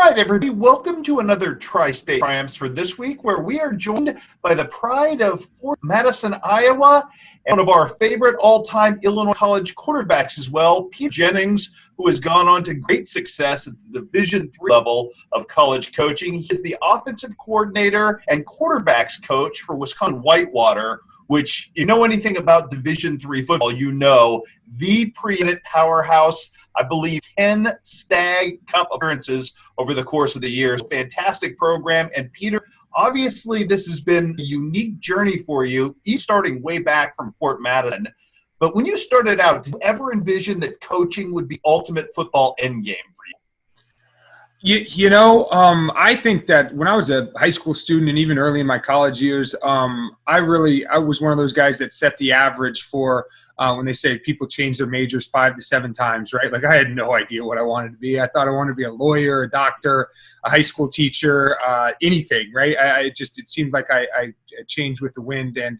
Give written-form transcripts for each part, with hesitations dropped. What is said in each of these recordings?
right, everybody, welcome to another Tri-State Triumphs for this week, where we are joined by the pride of Fort Madison, Iowa, and one of our favorite all-time Illinois college quarterbacks as well, Peter Jennings, who has gone on to great success at the Division III level of college coaching. He is the offensive coordinator and quarterbacks coach for Wisconsin Whitewater, which, you know anything about Division III football, you know, the preeminent powerhouse. I believe 10 Stag Cup appearances over the course of the year. Fantastic program. And Peter, obviously this has been a unique journey for you, starting way back from Fort Madison. But when you started out, did you ever envision that coaching would be ultimate football endgame for you? I think that when I was a high school student and even early in my college years, I was one of those guys that set the average for when they say people change their majors 5 to 7 times, right? Like I had no idea what I wanted to be. I thought I wanted to be a lawyer, a doctor, a high school teacher, anything, right? It seemed like I changed with the wind. And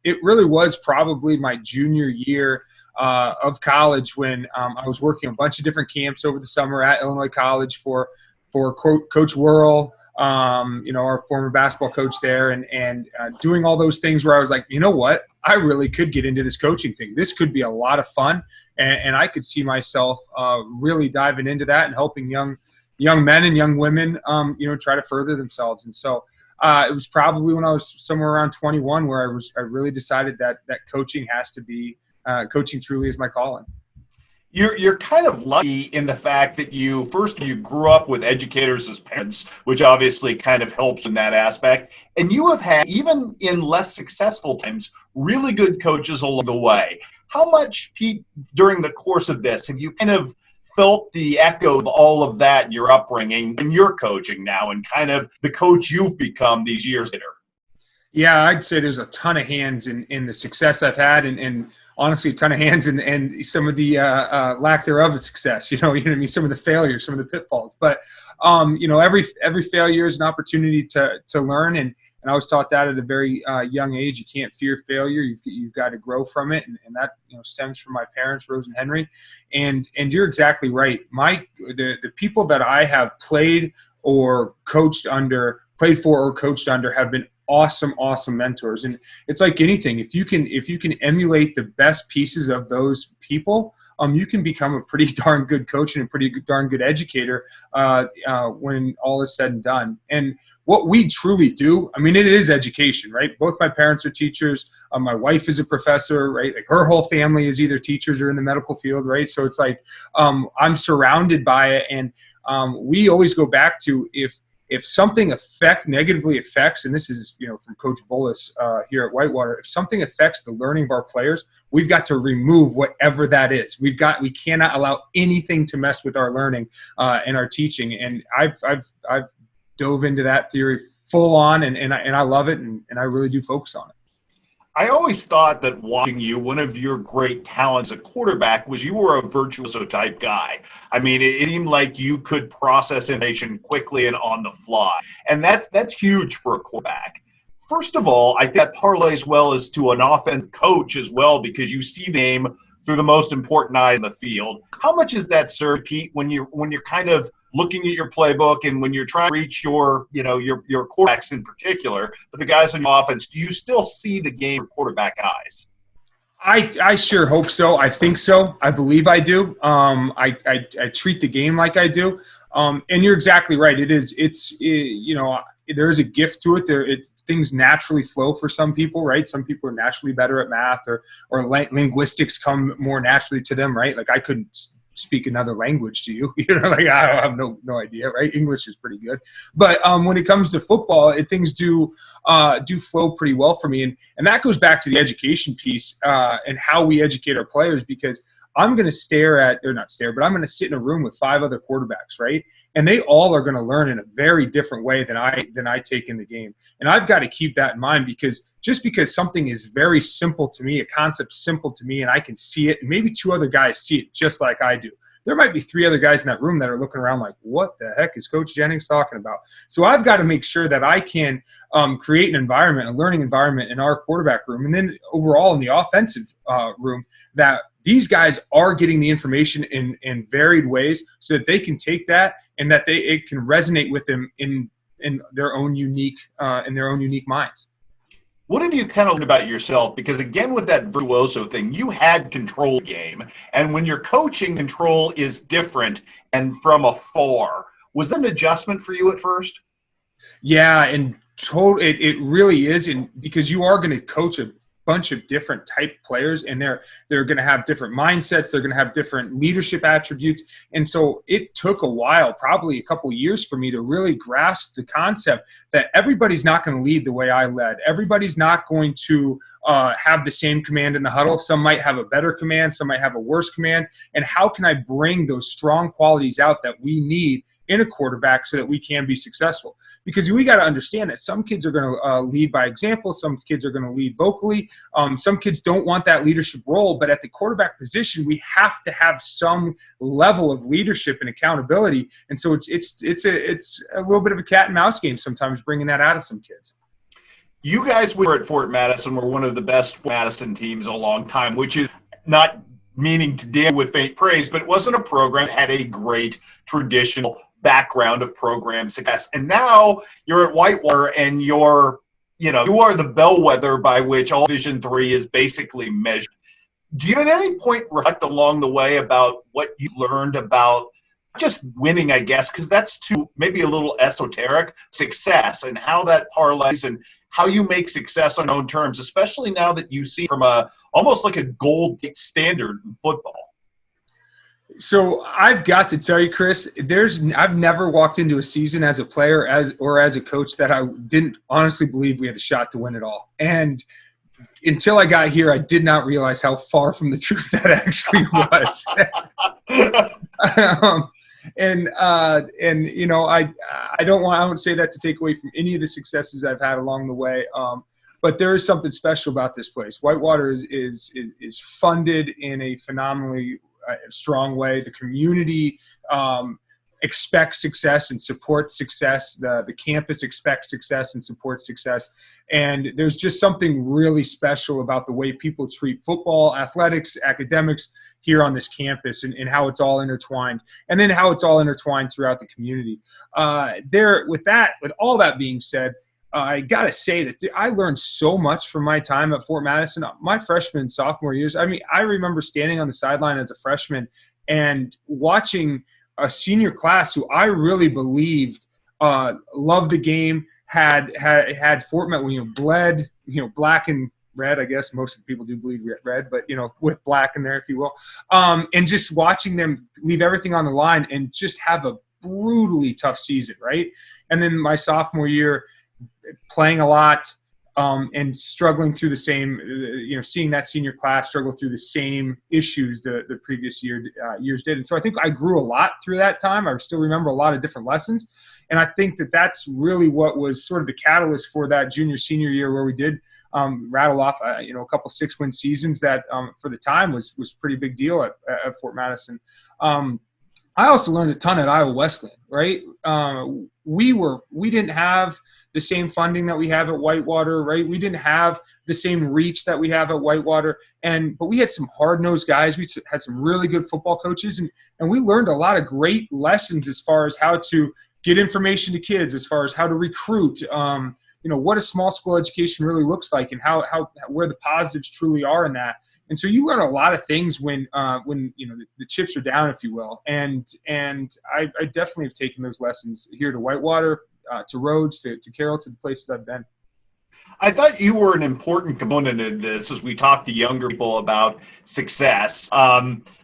it really was probably my junior year of college when I was working a bunch of different camps over the summer at Illinois College for Coach Whirl, our former basketball coach there, and doing all those things where I was like, you know what, I really could get into this coaching thing. This could be a lot of fun, and I could see myself really diving into that and helping young men and young women, try to further themselves. And so it was probably when I was somewhere around 21 where I really decided that coaching has to be coaching truly is my calling. You're kind of lucky in the fact that you grew up with educators as parents, which obviously kind of helps in that aspect. And you have had, even in less successful times, really good coaches along the way. How much, Pete, during the course of this, have you kind of felt the echo of all of that in your upbringing and your coaching now and kind of the coach you've become these years later? Yeah, I'd say there's a ton of hands in the success I've had and honestly, a ton of hands and some of the lack thereof of success, some of the failures, some of the pitfalls. But, every failure is an opportunity to learn. And I was taught that at a very young age. You can't fear failure. You've got to grow from it. And that, stems from my parents, Rose and Henry. And you're exactly right. The people that I have played for or coached under have been awesome mentors. And it's like anything, if you can emulate the best pieces of those people, you can become a pretty darn good coach and a pretty darn good educator when all is said and done. And what we truly do, it is education, right? Both my parents are teachers. My wife is a professor, right? Like her whole family is either teachers or in the medical field, right? So it's like I'm surrounded by it. And we always go back to if something negatively affects, and this is, from Coach Bullis here at Whitewater, if something affects the learning of our players, we've got to remove whatever that is. We cannot allow anything to mess with our learning and our teaching. And I've dove into that theory full on, and I love it, and I really do focus on it. I always thought that watching you, one of your great talents at quarterback was you were a virtuoso type guy. It seemed like you could process information quickly and on the fly. And that's huge for a quarterback. First of all, I think that parlays well as to an offensive coach as well, because you see the game through the most important eye in the field. How much is that served, Pete, when you're kind of looking at your playbook and when you're trying to reach your quarterbacks in particular, but the guys on your offense, do you still see the game with quarterback eyes? I sure hope so. I think so. I believe I do. I treat the game like I do. And you're exactly right. There is a gift to it. Things naturally flow for some people, right? Some people are naturally better at math or linguistics come more naturally to them, right? Like I couldn't speak another language to you, I have no idea, right? English is pretty good. But when it comes to football, things do flow pretty well for me. And that goes back to the education piece and how we educate our players, because I'm going to I'm going to sit in a room with 5 other quarterbacks, right? And they all are going to learn in a very different way than I take in the game. And I've got to keep that in mind, because just because something is very simple to me, a concept simple to me, and I can see it, and maybe 2 other guys see it just like I do, there might be 3 other guys in that room that are looking around like, what the heck is Coach Jennings talking about? So I've got to make sure that I can create an environment, a learning environment in our quarterback room, and then overall in the offensive room that these guys are getting the information in varied ways so that they can take that and that it can resonate with them in their own unique minds. What have you kind of learned about yourself? Because again, with that virtuoso thing, you had control game. And when you're coaching, control is different and from afar. Was that an adjustment for you at first? Yeah, and it really is, and because you are going to coach a bunch of different type players, and they're going to have different mindsets, they're going to have different leadership attributes, and so it took a while, probably a couple of years, for me to really grasp the concept that everybody's not going to lead the way I led. Everybody's not going to have the same command in the huddle. Some might have a better command, some might have a worse command, and how can I bring those strong qualities out that we need in a quarterback so that we can be successful? Because we got to understand that some kids are going to lead by example. Some kids are going to lead vocally. Some kids don't want that leadership role, but at the quarterback position, we have to have some level of leadership and accountability. And so it's a little bit of a cat and mouse game sometimes, bringing that out of some kids. You guys were at Fort Madison, were one of the best Madison teams in a long time, which is not meaning to deal with faint praise, but it wasn't a program that had a great traditional background of program success. And now you're at Whitewater, and you are the bellwether by which all Division III is basically measured. Do you at any point reflect along the way about what you learned about just winning, I guess, because that's too maybe a little esoteric, success, and how that parlays and how you make success on your own terms, especially now that you see from almost like a gold standard in football? So I've got to tell you, Chris, I've never walked into a season as a player or as a coach that I didn't honestly believe we had a shot to win it all. And until I got here, I did not realize how far from the truth that actually was. I don't say that to take away from any of the successes I've had along the way. But there is something special about this place. Whitewater is funded in a phenomenally strong way. The community expects success and supports success. The campus expects success and supports success. And there's just something really special about the way people treat football, athletics, academics here on this campus, and how it's all intertwined, and then how it's all intertwined throughout the community. With all that being said, I got to say that I learned so much from my time at Fort Madison. My freshman and sophomore years, I remember standing on the sideline as a freshman and watching a senior class who I really believed loved the game, had Fort Madison, bled, black and red. I guess most people do bleed red, but with black in there, if you will. And just watching them leave everything on the line and just have a brutally tough season, right? And then my sophomore year, playing a lot and struggling through the same, seeing that senior class struggle through the same issues the previous years did. And so I think I grew a lot through that time. I still remember a lot of different lessons. And I think that that's really what was sort of the catalyst for that senior year where we did rattle off, a couple 6-win seasons that for the time was pretty big deal at Fort Madison. I also learned a ton at Iowa Wesleyan, right? We didn't have the same funding that we have at Whitewater, right? We didn't have the same reach that we have at Whitewater, but we had some hard-nosed guys. We had some really good football coaches, and we learned a lot of great lessons as far as how to get information to kids, as far as how to recruit, what a small school education really looks like, and how where the positives truly are in that. And so you learn a lot of things when the chips are down, if you will. And I definitely have taken those lessons here to Whitewater, to Rhodes, to Carroll, to the places I've been. I thought you were an important component in this as we talk to younger people about success,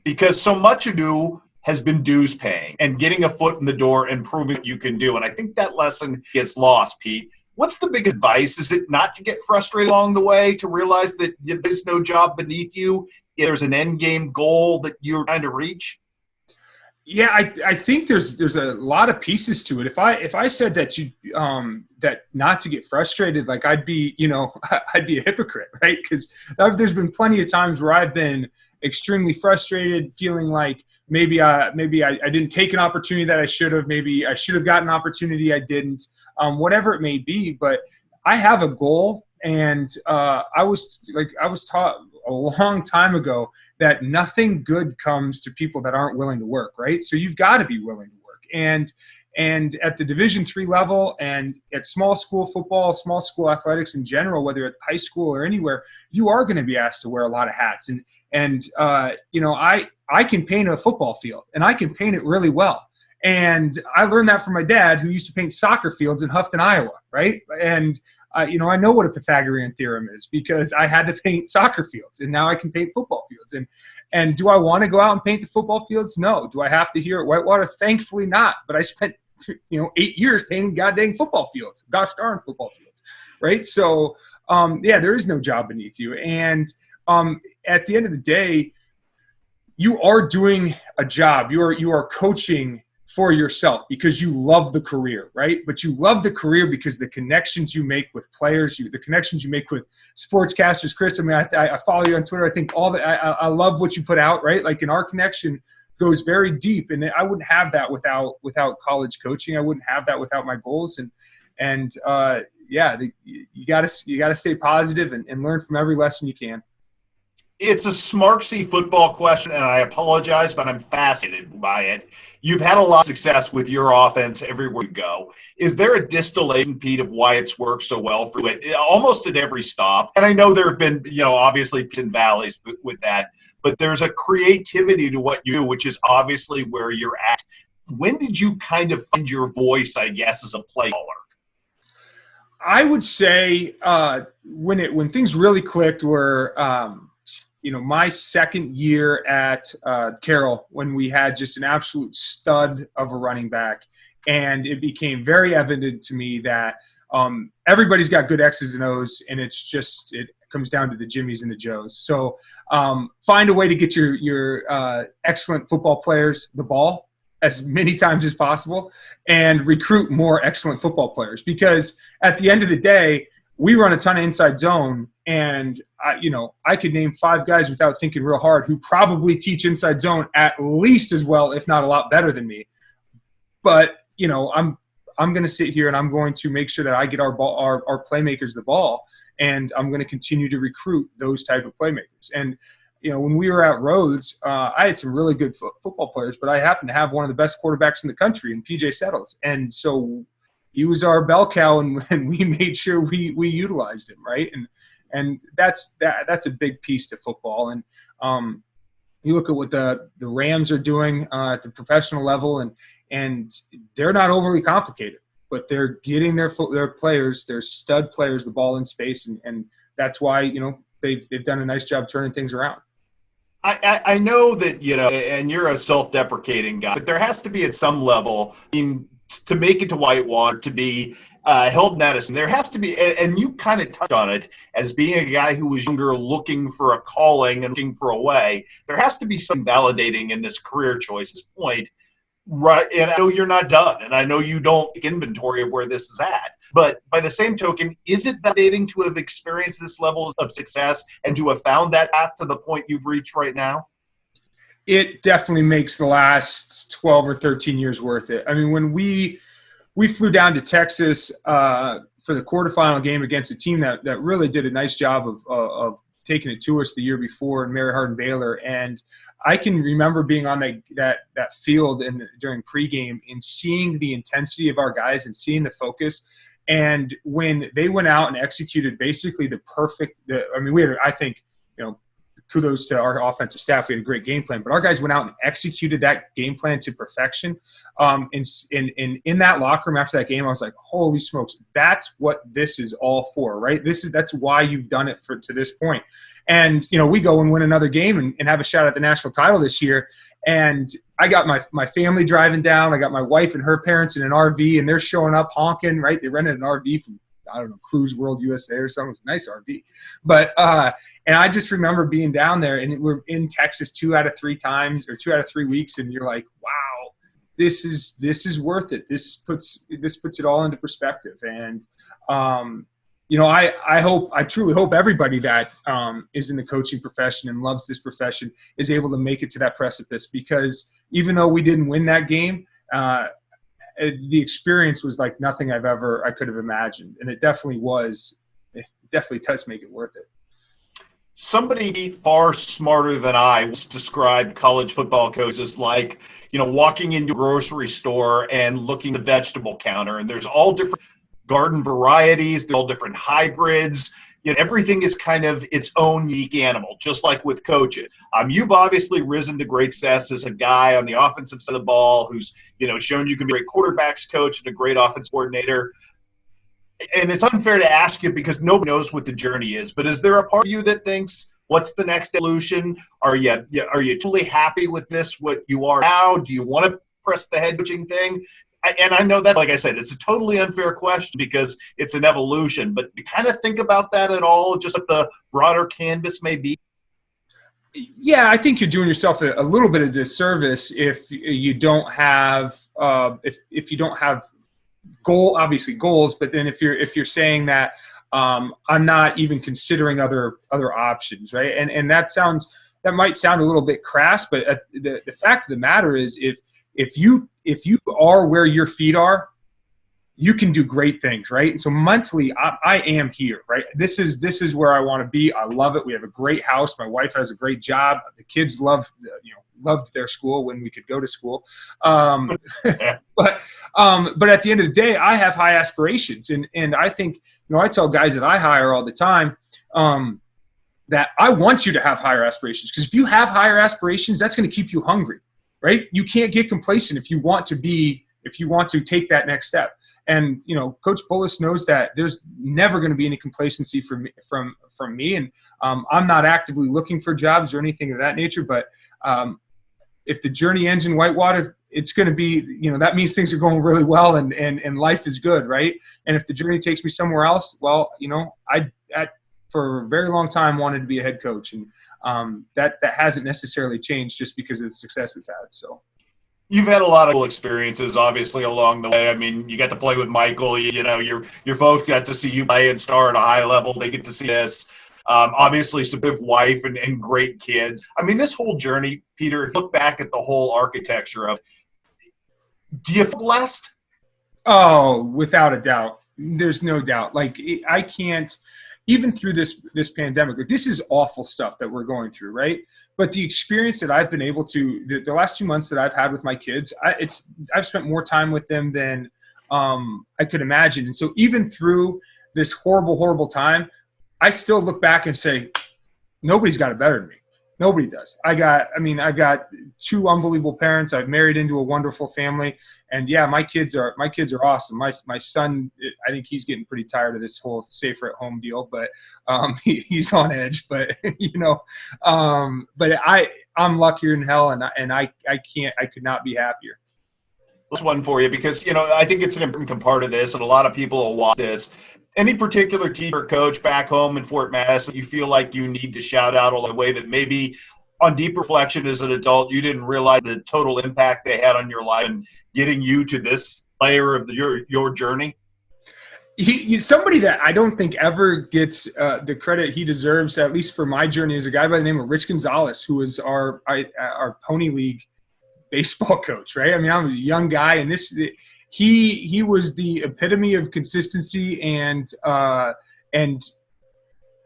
because so much of you has been dues paying and getting a foot in the door and proving what you can do. And I think that lesson gets lost, Pete. What's the big advice? Is it not to get frustrated along the way, to realize that there's no job beneath you? There's an end game goal that you're trying to reach? Yeah, I think there's a lot of pieces to it. If I said that that not to get frustrated, like I'd be a hypocrite, right? Because there's been plenty of times where I've been extremely frustrated, feeling like maybe I didn't take an opportunity that I should have. Maybe I should have gotten an opportunity I didn't. Whatever it may be, but I have a goal, and I was taught a long time ago that nothing good comes to people that aren't willing to work, right? So you've got to be willing to work. And at the Division III level and at small school football, small school athletics in general, whether at high school or anywhere, you are going to be asked to wear a lot of hats. And I can paint a football field, and I can paint it really well. And I learned that from my dad, who used to paint soccer fields in Houghton, Iowa, right? And I know what a Pythagorean theorem is because I had to paint soccer fields, and now I can paint football fields. And do I want to go out and paint the football fields? No. Do I have to here at Whitewater? Thankfully not. But I spent 8 years painting goddamn football fields, gosh darn football fields, right? So there is no job beneath you. And at the end of the day, you are doing a job. You are coaching for yourself because you love the career, right? But you love the career because the connections you make with players, the connections you make with sportscasters. Chris, I mean, I follow you on Twitter. I think I love what you put out, right? Like, in our connection goes very deep, and I wouldn't have that without college coaching. I wouldn't have that without my goals. You got to stay positive and learn from every lesson you can. It's a smarksy football question, and I apologize, but I'm fascinated by it. You've had a lot of success with your offense everywhere you go. Is there a distillation, Pete, of why it's worked so well for you almost at every stop? And I know there have been, obviously peaks and valleys with that, but there's a creativity to what you do, which is obviously where you're at. When did you kind of find your voice, I guess, as a play caller? I would say when things really clicked were my second year at Carroll, when we had just an absolute stud of a running back. And it became very evident to me that everybody's got good X's and O's, and it comes down to the Jimmies and the Joes. So find a way to get your excellent football players the ball as many times as possible and recruit more excellent football players. Because at the end of the day, we run a ton of inside zone, and I could name 5 guys without thinking real hard who probably teach inside zone at least as well, if not a lot better than me. But I'm going to sit here and I'm going to make sure that I get our playmakers the ball, and I'm going to continue to recruit those type of playmakers. And when we were at Rhodes, I had some really good football players, but I happened to have one of the best quarterbacks in the country in PJ Settles, and so he was our bell cow, and we made sure we utilized him, right? And that's a big piece to football. And you look at what the Rams are doing at the professional level, and they're not overly complicated, but they're getting their players, their stud players, the ball in space, and that's why they've done a nice job turning things around. I know that and you're a self-deprecating guy, but there has to be at some level to make it to Whitewater, to be held in Madison, there has to be, and you kind of touched on it, as being a guy who was younger, looking for a calling and looking for a way, there has to be some validating in this career choice at this point, right? And I know you're not done, and I know you don't take inventory of where this is at, but by the same token, is it validating to have experienced this level of success and to have found that path to the point you've reached right now? It definitely makes the last 12 or 13 years worth it. I mean, when we flew down to Texas for the quarterfinal game against a team that really did a nice job of taking it to us the year before in Mary Hardin Baylor. And I can remember being on that field during pregame and seeing the intensity of our guys and seeing the focus. And when they went out and executed basically we had, I think, kudos to our offensive staff. We had a great game plan, but our guys went out and executed that game plan to perfection. And in that locker room after that game, I was like, holy smokes, that's what this is all for, right? That's why you've done it to this point. And, we go and win another game and have a shot at the national title this year. And I got my family driving down. I got my wife and her parents in an RV, and they're showing up honking, right? They rented an RV from, I don't know, Cruise World USA or something. It was a nice RV. But, and I just remember being down there, and we're in Texas 2 out of 3 times, or 2 out of 3 weeks. And you're like, wow, this is worth it. This puts it all into perspective. And, I truly hope everybody that is in the coaching profession and loves this profession is able to make it to that precipice, because even though we didn't win that game, the experience was like nothing I could have imagined. And it definitely does make it worth it. Somebody far smarter than I once described college football coaches like, walking into a grocery store and looking at the vegetable counter, and there's all different garden varieties, they're all different hybrids. Everything is kind of its own unique animal, just like with coaches. You've obviously risen to great success as a guy on the offensive side of the ball who's, shown you can be a great quarterbacks coach and a great offense coordinator. And it's unfair to ask you because nobody knows what the journey is. But is there a part of you that thinks, what's the next evolution? Are you totally happy with this, what you are now? Do you want to press the head coaching thing? And I know that, like I said, it's a totally unfair question because it's an evolution. But you kind of think about that at all, just what the broader canvas may be? Yeah, I think you're doing yourself a little bit of disservice if you don't have if you don't have obviously goals, but then if you're saying that I'm not even considering other options, right? And that might sound a little bit crass, but the fact of the matter is if you are where your feet are, you can do great things, right? And so mentally, I am here, right? This is where I want to be. I love it. We have a great house. My wife has a great job. The kids loved their school when we could go to school. But at the end of the day, I have high aspirations, and I think I tell guys that I hire all the time that I want you to have higher aspirations, because if you have higher aspirations, that's going to keep you hungry, right? You can't get complacent if you want to take that next step. And Coach Bullis knows that there's never going to be any complacency from me. And I'm not actively looking for jobs or anything of that nature. But if the journey ends in Whitewater, it's going to be that means things are going really well and life is good, right? And if the journey takes me somewhere else, well, I for a very long time wanted to be a head coach, and that hasn't necessarily changed just because of the success we've had. So. You've had a lot of cool experiences, obviously, along the way. I mean, you got to play with Michael. Your folks got to see you play and star at a high level. They get to see this. Obviously, supportive wife and great kids. I mean, this whole journey, Peter, if you look back at the whole architecture of, do you feel blessed? Oh, without a doubt. There's no doubt. Like, I can't, even through this pandemic, like, this is awful stuff that we're going through, right? But the experience that I've been able to, the last 2 months that I've had with my kids, I've spent more time with them than I could imagine. And so even through this horrible, horrible time, I still look back and say, nobody's got it better than me. Nobody does. I've got 2 unbelievable parents. I've married into a wonderful family, and yeah, my kids are awesome. My son, I think he's getting pretty tired of this whole safer at home deal, but he's on edge. But but I'm luckier than hell, and I could not be happier. This one for you, because I think it's an important part of this, and a lot of people will watch this. Any particular teacher or coach back home in Fort Madison you feel like you need to shout out all the way that maybe on deep reflection as an adult you didn't realize the total impact they had on your life and getting you to this layer of your journey? Somebody that I don't think ever gets the credit he deserves, at least for my journey, is a guy by the name of Rich Gonzalez, who was our Pony League baseball coach, right? I mean, I'm a young guy, and he was the epitome of consistency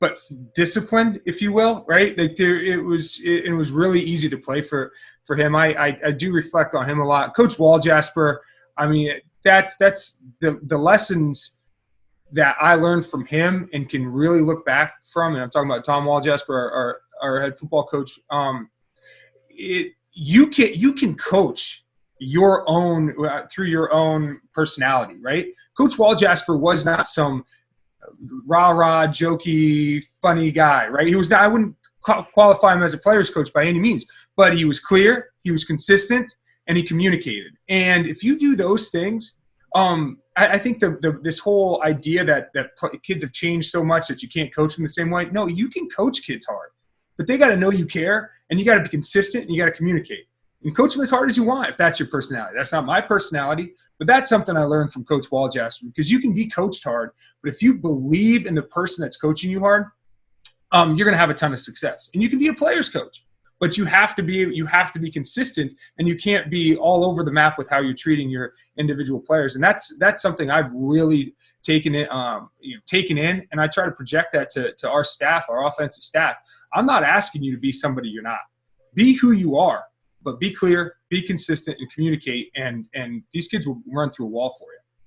but disciplined, if you will, right? Like it was really easy to play for him. I do reflect on him a lot. Coach Waljasper, I mean, that's the lessons that I learned from him and can really look back from. And I'm talking about Tom Waljasper, our head football coach. You can coach your own through your own personality, right? Coach Waljasper was not some rah-rah, jokey, funny guy, right? He was not, I wouldn't qualify him as a player's coach by any means, but he was clear, he was consistent, and he communicated. And if you do those things, I think this whole idea that kids have changed so much that you can't coach them the same way. No, you can coach kids hard, but they got to know you care, and you got to be consistent, and you got to communicate. And coach them as hard as you want if that's your personality. That's not my personality, but that's something I learned from Coach Waljasper, because you can be coached hard, but if you believe in the person that's coaching you hard, you're going to have a ton of success. And you can be a player's coach, but you have to be consistent, and you can't be all over the map with how you're treating your individual players. And that's something I've really taken in, and I try to project that to our staff, our offensive staff. I'm not asking you to be somebody you're not. Be who you are, but be clear, be consistent, and communicate. And these kids will run through a wall for you.